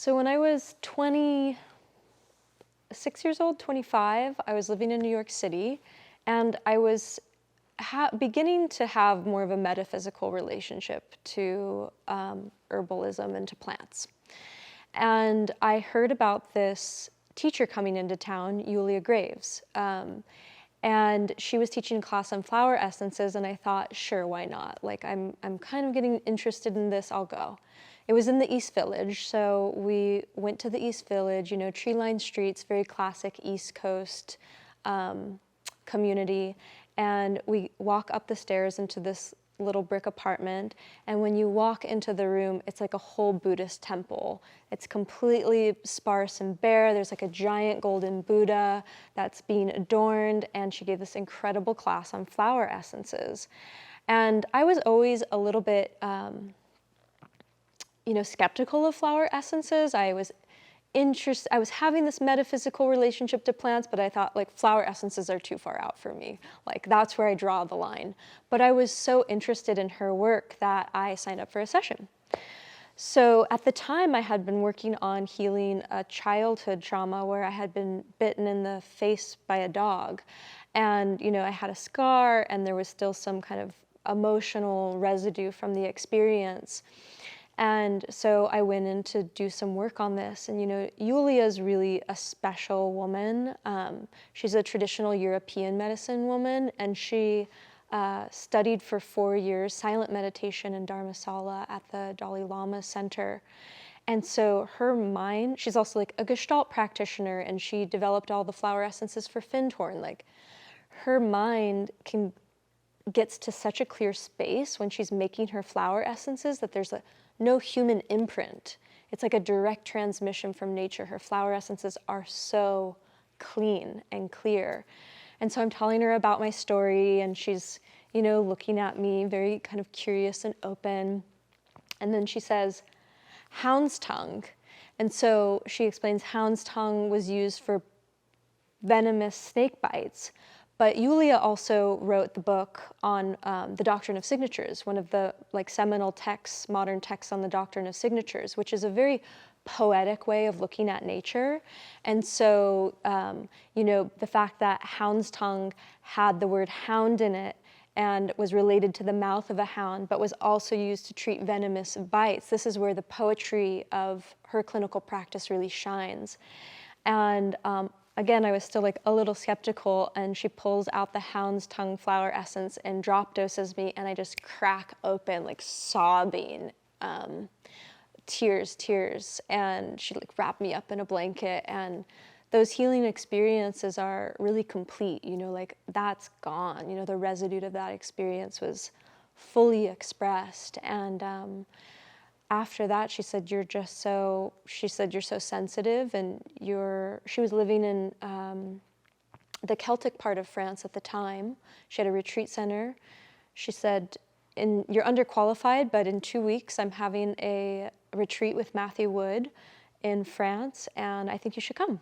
So when I was 26 years old, 25, I was living in New York City, and I was beginning to have more of a metaphysical relationship to herbalism and to plants. And I heard about this teacher coming into town, Julia Graves, and she was teaching a class on flower essences, and I thought, sure, why not? Like, I'm kind of getting interested in this, I'll go. It was in the East Village, so we went to the East Village, you know, tree-lined streets, very classic East Coast community, and we walk up the stairs into this little brick apartment, and when you walk into the room, it's like a whole Buddhist temple. It's completely sparse and bare. There's like a giant golden Buddha that's being adorned, and she gave this incredible class on flower essences. And I was always a little bit, you know, skeptical of flower essences. I was having this metaphysical relationship to plants, but I thought, like, flower essences are too far out for me. Like, that's where I draw the line. But I was so interested in her work that I signed up for a session. So at the time, I had been working on healing a childhood trauma where I had been bitten in the face by a dog. And, you know, I had a scar, and there was still some kind of emotional residue from the experience. And so I went in to do some work on this. And, you know, Julia is really a special woman. She's a traditional European medicine woman, and she studied for 4 years silent meditation and Dharmasala at the Dalai Lama Center. And so her mind, she's also like a Gestalt practitioner, and she developed all the flower essences for Findhorn. Like, her mind gets to such a clear space when she's making her flower essences that there's no human imprint. It's like a direct transmission from nature. Her flower essences are so clean and clear. And so I'm telling her about my story, and she's, you know, looking at me very kind of curious and open. And then she says, hound's tongue. And so she explains hound's tongue was used for venomous snake bites. But Julia also wrote the book on the Doctrine of Signatures, one of the seminal texts, modern texts on the Doctrine of Signatures, which is a very poetic way of looking at nature. And so, you know, the fact that hound's tongue had the word hound in it and was related to the mouth of a hound, but was also used to treat venomous bites, this is where the poetry of her clinical practice really shines. And again, I was still like a little skeptical, and she pulls out the hound's tongue flower essence and drop doses me, and I just crack open, like sobbing, tears, and she like wrapped me up in a blanket, and those healing experiences are really complete, you know, like that's gone, you know, the residue of that experience fully expressed. And after that, she said, you're so sensitive, and she was living in the Celtic part of France at the time. She had a retreat center. She said, you're underqualified, but in 2 weeks, I'm having a retreat with Matthew Wood in France, and I think you should come.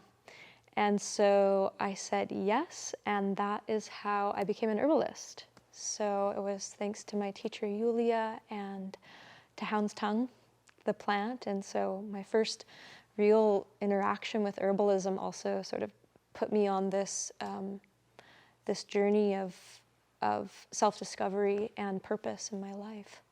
And so I said yes, and that is how I became an herbalist. So it was thanks to my teacher, Julia, and to hound's tongue, the plant. And so my first real interaction with herbalism also sort of put me on this this journey of self-discovery and purpose in my life.